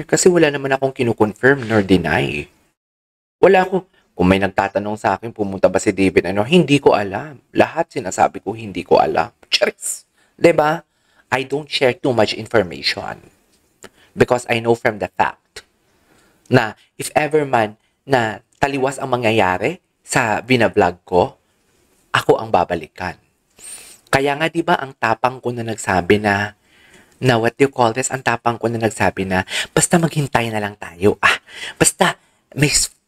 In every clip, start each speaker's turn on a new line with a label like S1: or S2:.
S1: Kasi wala naman akong kinukonfirm nor deny. Wala ako. Kung may nagtatanong sa akin, pumunta ba si David? Hindi ko alam. Lahat sinasabi ko, hindi ko alam. Charis! Diba? I don't share too much information. Because I know from the fact na if ever man na taliwas ang mangyayari sa binablog ko, ako ang babalikan. Kaya nga, diba, ang tapang ko na nagsabi na what do you call this? Ang tapang ko na nagsabi na, basta maghintay na lang tayo. Basta,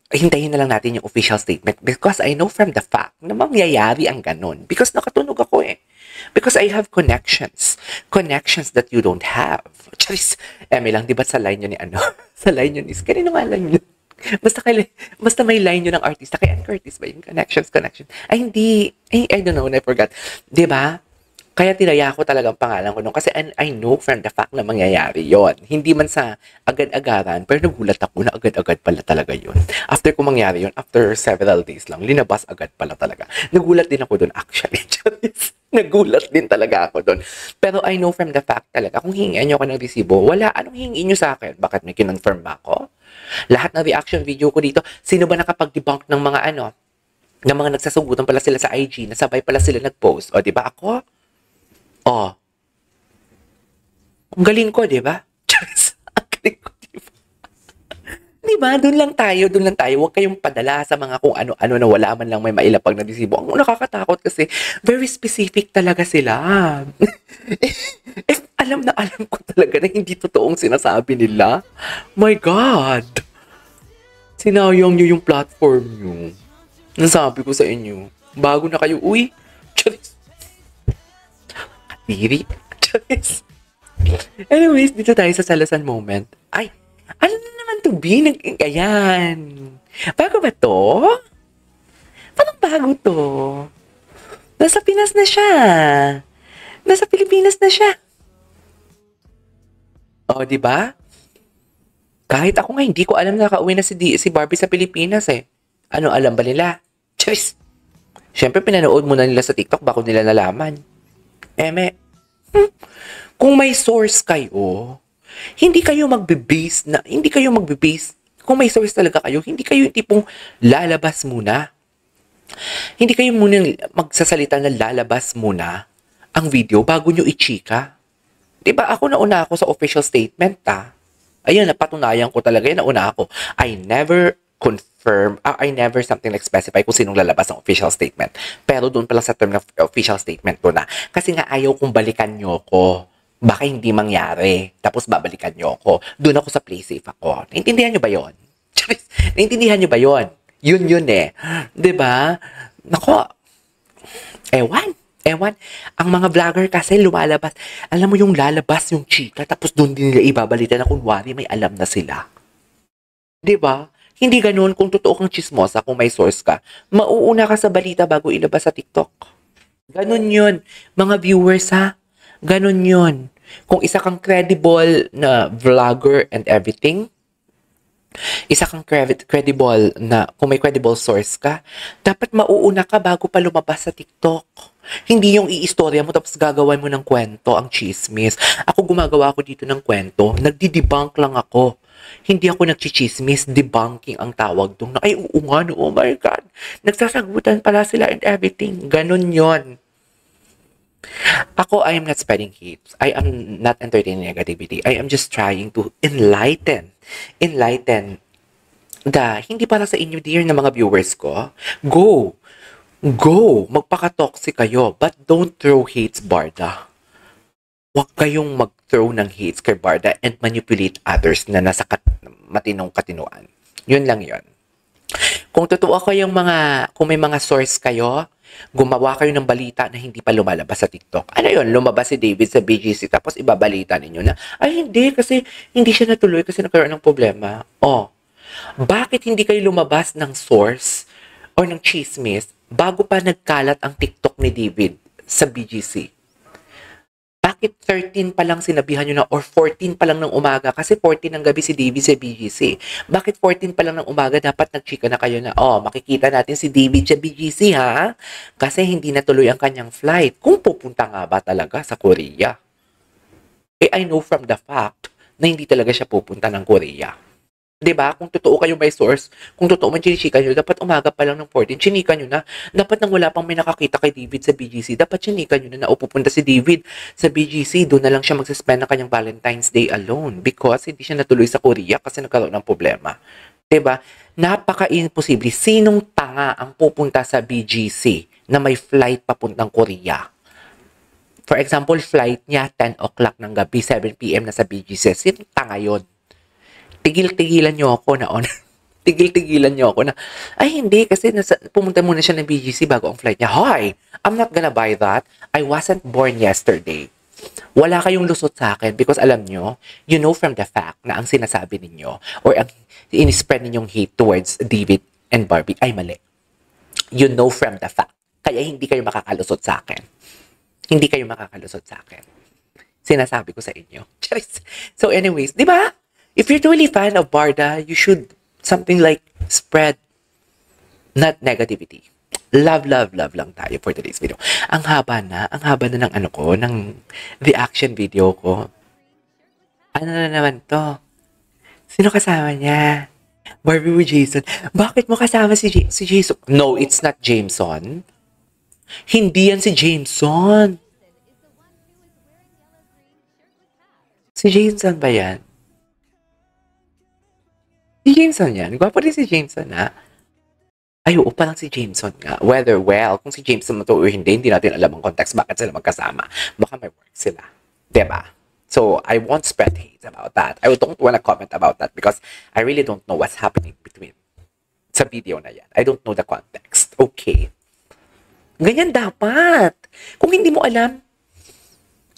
S1: hintayin na lang natin yung official statement because I know from the fact na mangyayari ang ganun. Because nakatunog ako eh. Because I have connections. Connections that you don't have. Charis, lang, di ba sa line yun ni sa line yun is, kanino nga line yun? Basta may line yun ng artista. Kay Ann Curtis ba yung connections? Ay, hindi. I don't know, I forgot. Di ba? Kaya tinaya ko talagang pangalan ko nung kasi I know from the fact na mangyayari yon. Hindi man sa agad-agaran, pero nagulat ako na agad-agad pala talaga yon. After ko mangyari yon, after several days lang, linabas agad pala talaga. Nagulat din ako doon actually. Nagulat din talaga ako doon. Pero I know from the fact talaga, kung hingian nyo ako ng resibo, wala, anong hingin nyo sa akin? Bakit may kinonfirm ba ako? Lahat ng reaction video ko dito, sino ba nakapag-debunk ng mga ng mga nagsasugutan pala sila sa IG, nasabay pala sila nag-post. O, di ba ako? Ang galing ko, di ba? Ang galing ko, di ba? Di ba? Doon lang tayo. Huwag kayong padala sa mga kung ano-ano na wala man lang may mailapag na resibo. Ang nakakatakot kasi very specific talaga sila. Alam ko talaga na hindi totoong sinasabi nila. My God! Sinayang nyo yung platform nyo. Nasabi ko sa inyo, bago na kayo, uy, charis. Diri. Anyways, dito tayo sa Salasan moment. Ay, ano na naman to, B? Ayan. Bago ba to? Parang bago to. Nasa Pinas na siya. Nasa Pilipinas na siya. O, di ba? Kahit ako nga, hindi ko alam na nakauwi na si Barbie sa Pilipinas eh. Ano, alam ba nila? Choice. Siyempre, pinanood muna nila sa TikTok bago nila nalaman. Kung may source kayo, hindi kayo magbe-base, kung may source talaga kayo, hindi kayo yung tipong lalabas muna. Hindi kayo muna magsasalita na lalabas muna ang video bago nyo i-chika. Diba, nauna ako sa official statement, Ayun, napatunayan ko talaga, nauna ako. I never something like specify kung sinong lalabas ng official statement. Pero doon pala sa term ng official statement ko na. Kasi nga ayaw kong balikan nyo ko. Baka hindi mangyari. Tapos babalikan nyo ko. Doon ako sa play safe ako. Naintindihan nyo ba yun? Naintindihan nyo ba yun? Yun eh. Diba? Nako. Ewan. Ang mga vlogger kasi lumalabas. Alam mo yung lalabas yung chika. Tapos doon din nila ibabalita na kunwari may alam na sila. Diba? Hindi ganun kung totoo kang chismosa, kung may source ka. Mauuna ka sa balita bago ilabas sa TikTok. Ganun yun. Mga viewers Ganun yun. Kung isa kang credible na vlogger and everything, isa kang credible na, kung may credible source ka, dapat mauuna ka bago pa lumabas sa TikTok. Hindi yung i-istorya mo tapos gagawan mo ng kwento, ang chismis. Ako gumagawa ko dito ng kwento, nagdi-debunk lang ako. Hindi ako nagchichismis, debunking ang tawag doon. Ay, oo nga, no, oh my God. Nagsasagutan pala sila and everything. Ganon yon. Ako, I am not spreading hate. I am not entertaining negativity. I am just trying to enlighten hindi para sa inyo, dear, na mga viewers ko. Go! Magpaka-toxic kayo, but don't throw hates, Barda. Huwag kayong mag-throw ng hates kay Barda and manipulate others na nasa matinong katinuan. Yun lang yun. Kung totoo kung may mga source kayo, gumawa kayo ng balita na hindi pa lumalabas sa TikTok. Ano yun? Lumabas si David sa BGC tapos ibabalita ninyo na, ay hindi, kasi hindi siya natuloy kasi nagkaroon ng problema. Bakit hindi kayo lumabas ng source or ng chismis bago pa nagkalat ang TikTok ni David sa BGC? Bakit 13 pa lang sinabihan nyo na or 14 pa lang ng umaga? Kasi 14 ng gabi si David sa BGC. Bakit 14 pa lang ng umaga dapat nagchika na kayo na, makikita natin si David sa BGC ha? Kasi hindi natuloy ang kanyang flight. Kung pupunta nga ba talaga sa Korea? I know from the fact na hindi talaga siya pupunta ng Korea. 'Di ba? Kung totoo kayo may source, kung totoo man chinika nyo, dapat umaga pa lang ng 14, chinika nyo na. Dapat nang wala pang may nakakita kay David sa BGC, dapat chinika nyo na pupunta si David sa BGC, doon na lang siya magsuspend ng kanyang Valentine's Day alone because hindi siya natuloy sa Korea kasi nagkaroon ng problema. 'Di ba? Napaka-imposible. Sinong tanga ang pupunta sa BGC na may flight papuntang Korea? For example, flight niya 10 o'clock ng gabi, 7 p.m. na sa BGC. Sinong tanga yun? Tigil-tigilan nyo ako na tigil-tigilan nyo ako na, ay hindi, kasi pumunta muna siya ng BGC bago ang flight niya. Hoy, I'm not gonna buy that. I wasn't born yesterday. Wala kayong lusot sa akin because alam nyo, you know from the fact na ang sinasabi ninyo or ang in-spread ninyong hate towards David and Barbie ay mali. You know from the fact. Kaya hindi kayo makakalusot sa akin. Hindi kayo makakalusot sa akin. Sinasabi ko sa inyo. So anyways, di ba? If you're truly fan of Barda, you should something like spread not negativity. Love lang tayo for today's video. Ang haba na ng ng reaction video ko. Ano na naman to? Sino kasama niya? Barbie with Jason. Bakit mo kasama si Jason? No, it's not Jameson. Hindi yan si Jameson. Si Jameson ba yan? Si Jameson yan. Gwapo rin si Jameson, ha? Ay, oo, parang si Jameson nga. Whether, kung si Jameson mo to o hindi natin alam ang context bakit sila magkasama. Baka may work sila. Diba? So, I won't spread hate about that. I don't wanna comment about that because I really don't know what's happening between sa video na yan. I don't know the context. Okay. Ganyan dapat. Kung hindi mo alam,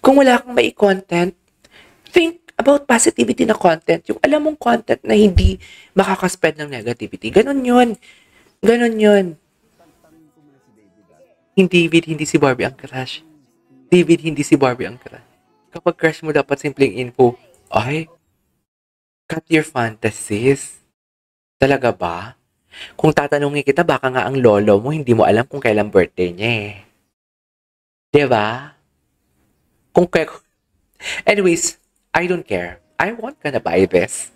S1: kung wala kang may content, think about positivity na content. Yung alam mong content na hindi makakaspread ng negativity. Ganon yun. Hindi si Barbie ang crush. David, hindi si Barbie ang crush. Kapag crush mo, dapat simpleng info. Ay, cut your fantasies. Talaga ba? Kung tatanungin kita, baka nga ang lolo mo, hindi mo alam kung kailan birthday niya eh. Diba? Anyways, I don't care. I won't gonna buy this.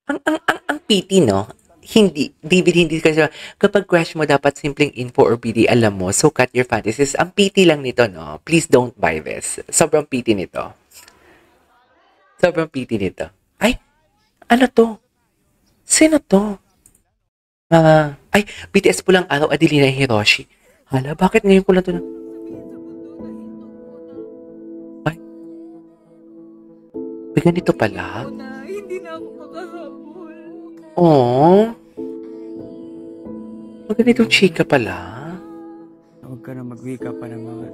S1: Ang pity, no? David, hindi kasi, kapag crush mo, dapat simpleng info or PD, alam mo, so cut your fantasies. Ang pity lang nito, no? Please don't buy this. Sobrang pity nito. Ay, ano to? Sino to? Ay, BTS po lang araw, Adelina Hiroshi. Hala, bakit ngayon ko lang to na? Ay, ganito pala?
S2: Hindi na ako makahabol.
S1: Oh, ganitong chika pala.
S2: Huwag ka na magwika pa ng mga...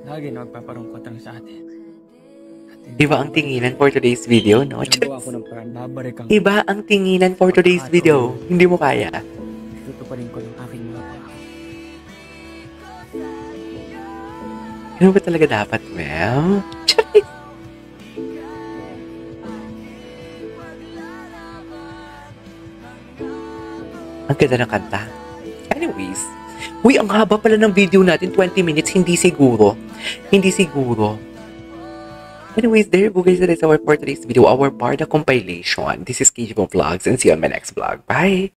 S2: Lagi na magpaparungkot lang sa atin.
S1: Iba ang tinginan for today's video, no?
S2: Nagawa ko ng parang babalik ang...
S1: Iba ang tinginan for today's video. Hindi mo kaya.
S2: Tutuparin ko ng aking mga pangako.
S1: Ano ba talaga dapat, Mel? Charis! Ang ganda ng kanta. Anyways, ang haba pala ng video natin, 20 minutes, hindi siguro. Anyways, there you go guys, that is our for today's video, our Barda compilation. This is KJ Vlogs and see you on my next vlog. Bye!